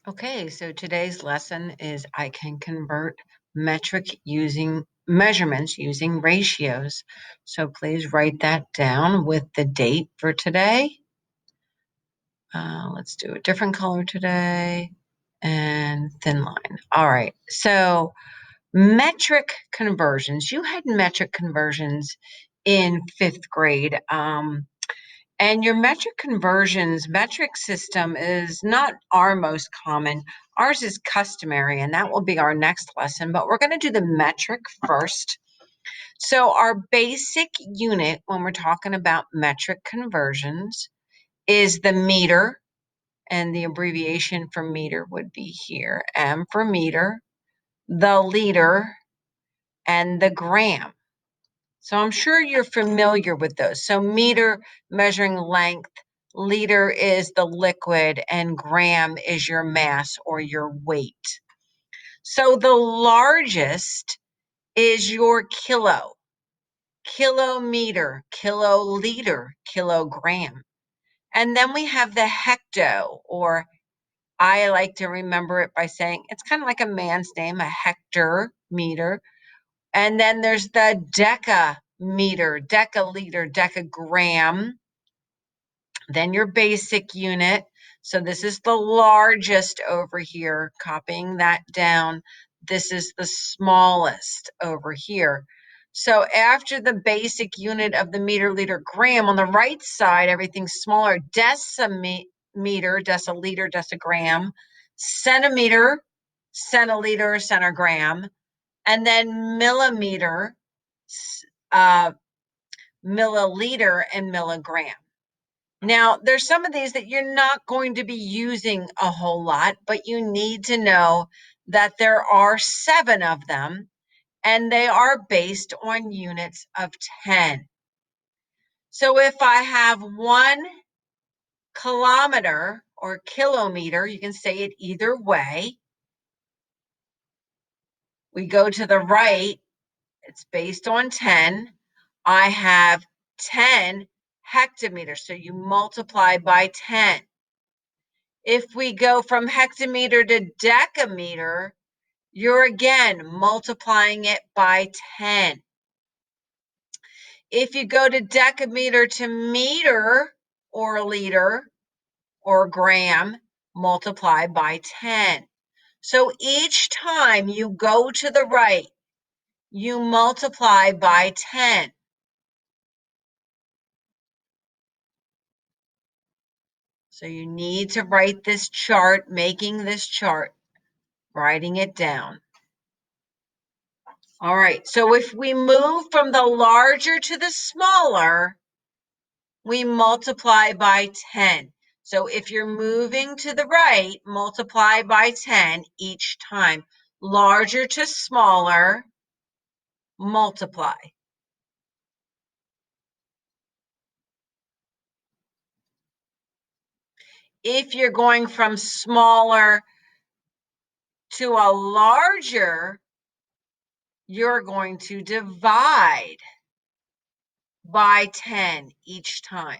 Okay, so today's lesson is I can convert metric using measurements using ratios. So please write that down with the date for today. Let's do a different color today and thin line. All right, so metric conversions. You had metric conversions in fifth grade. And your metric conversions metric system is not our most common. Ours is customary, and that will be our next lesson. But we're going to do the metric first. So our basic unit when we're talking about metric conversions is the meter, and the abbreviation for meter would be here. M for meter, the liter, and the gram. So I'm sure you're familiar with those. So meter, measuring length, liter is the liquid, and gram is your mass or your weight. So the largest is your kilo, kilometer, kiloliter, kilogram. And then we have the hecto, or I like to remember it by saying it's kind of like a man's name, a hector meter. And then there's the decameter, decaliter, decagram. Then your basic unit. So this is the largest over here, copying that down. This is the smallest over here. So after the basic unit of the meter, liter, gram, on the right side, everything's smaller. Decimeter, deciliter, decigram, centimeter, centiliter, centigram, and then millimeter, milliliter, and milligram. Now, there's some of these that you're not going to be using a whole lot, but you need to know that there are 7 of them, and they are based on units of 10. So if I have 1 kilometer or kilometer, you can say it either way. We go to the right, it's based on 10. I have 10 hectometers, so you multiply by 10. If we go from hectometer to decameter, you're again multiplying it by 10. If you go to decameter to meter or liter or gram, multiply by 10. So each time you go to the right, you multiply by 10. So you need to write this chart, making this chart, writing it down. All right, so if we move from the larger to the smaller, we multiply by 10. So if you're moving to the right, multiply by 10 each time. Larger to smaller, multiply. If you're going from smaller to a larger, you're going to divide by 10 each time.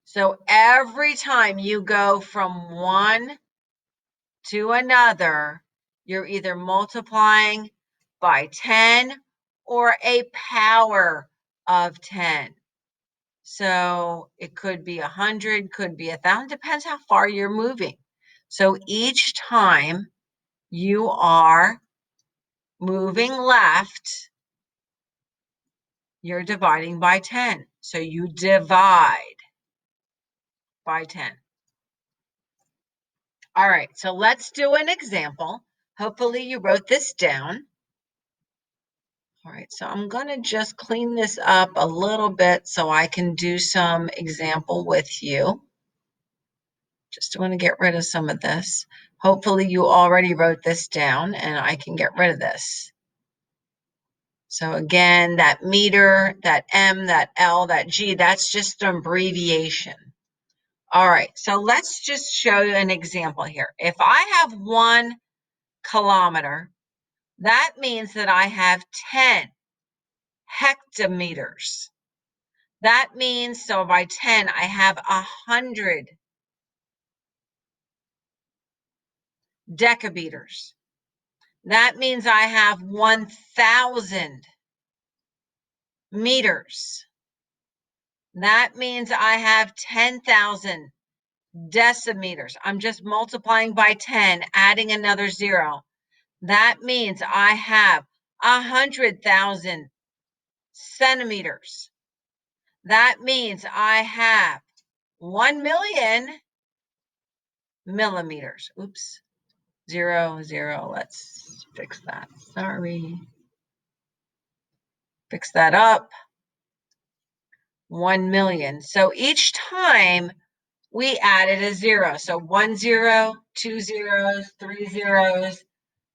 So every time you go from one to another, you're either multiplying by 10 or a power of 10. So it could be 100, could be 1,000, depends how far you're moving. So each time you are moving left, you're dividing by 10. So you divide by 10. All right, so let's do an example. Hopefully you wrote this down. All right, so I'm gonna just clean this up a little bit so I can do some example with you. Just want to get rid of some of this. Hopefully you already wrote this down and I can get rid of this. So again, that meter, that M, that L, that G, that's just an abbreviation. All right, so let's just show you an example here. If I have 1 kilometer, that means that I have 10 hectometers. That means, so by 10, I have 100 decabeters. That means I have 1,000 meters. That means I have 10,000 decimeters. I'm just multiplying by 10, adding another zero. That means I have 100,000 centimeters. That means I have 1 million millimeters. Oops, 0, 0. Let's fix that. Sorry. Fix that up. 1 million. So each time we added a zero. So 1 0, 2 zeros, 3 zeros,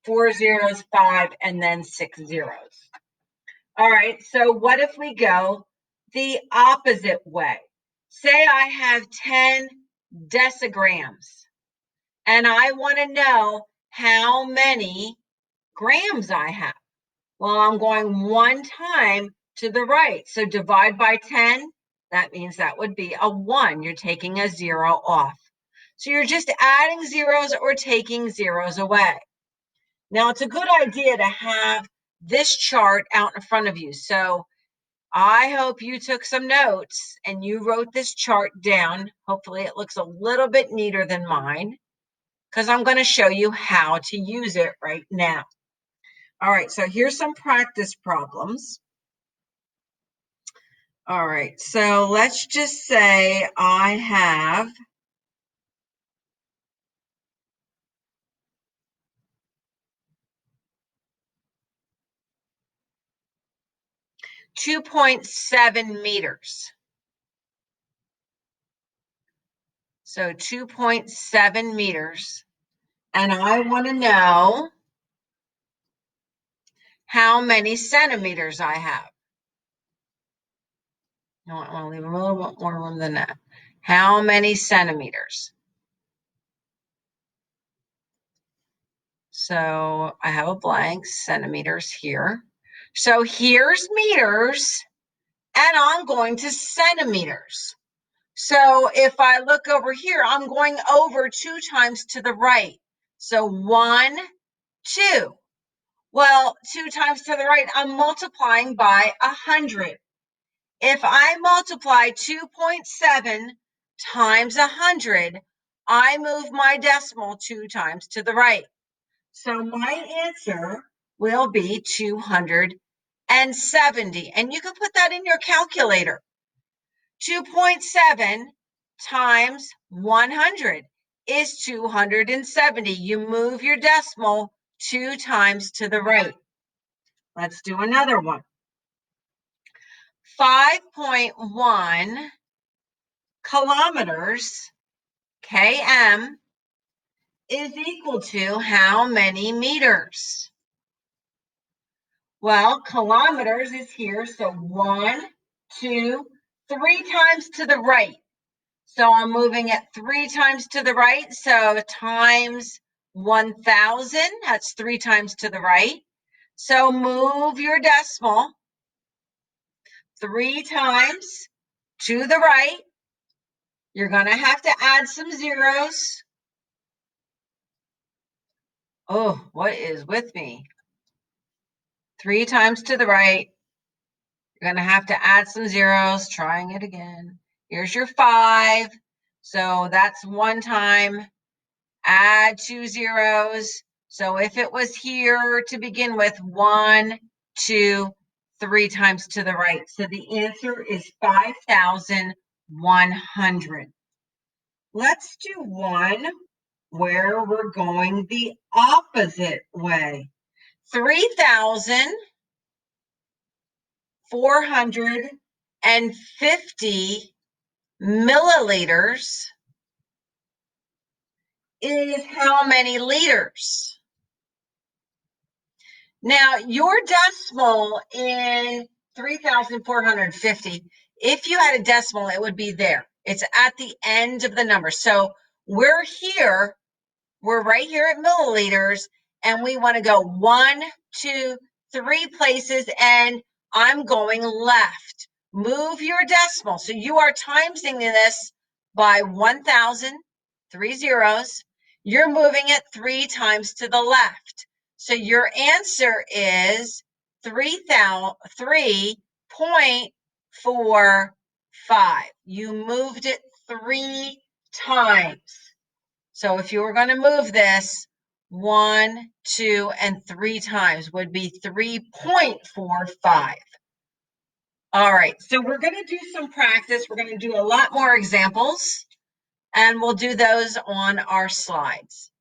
4 zeros, 5, and then 6 zeros. All right, so what if we go the opposite way? Say I have 10 decigrams, and I want to know how many grams I have. Well, I'm going one time to the right. So divide by 10, that means that would be a 1. You're taking a 0 off. So you're just adding zeros or taking zeros away. Now, it's a good idea to have this chart out in front of you. So I hope you took some notes and you wrote this chart down. Hopefully it looks a little bit neater than mine, because I'm going to show you how to use it right now. All right, so here's some practice problems. All right, so let's just say I have 2.7 meters. So 2.7 meters. And I want to know how many centimeters I have. No, I want to leave a little bit more room than that. How many centimeters? So I have a blank, centimeters here. So here's meters, and I'm going to centimeters. So if I look over here, I'm going over 2 times to the right. So 1, 2. Well, 2 times to the right, I'm multiplying by 100. If I multiply 2.7 times 100, I move my decimal 2 times to the right. So my answer will be 270. And you can put that in your calculator. 2.7 times 100 is 270. You move your decimal 2 times to the right. Let's do another one. 5.1 kilometers, km, is equal to how many meters? Well, kilometers is here, so 1, 2, 3 times to the right. So I'm moving it 3 times to the right, so times 1,000, that's 3 times to the right. So move your decimal 3 times to the right. You're going to have to add some zeros. Oh, what is with me? 3 times to the right. You're going to have to add some zeros. Trying it again. Here's your 5. So that's 1 time. Add 2 zeros. So if it was here to begin with, 1, 2, 3 times to the right. So the answer is 5,100. Let's do one where we're going the opposite way. 3,450 milliliters is how many liters? Now, your decimal in 3,450, if you had a decimal, it would be there. It's at the end of the number. So we're here, we're right here at milliliters, and we want to go 1, 2, 3 places, and I'm going left. Move your decimal. So you are timesing this by 1,000, 3 zeros. You're moving it 3 times to the left. So your answer is 3.45. You moved it 3 times. So if you were going to move this 1, 2, and 3 times would be 3.45. All right, so we're going to do some practice. We're going to do a lot more examples, and we'll do those on our slides.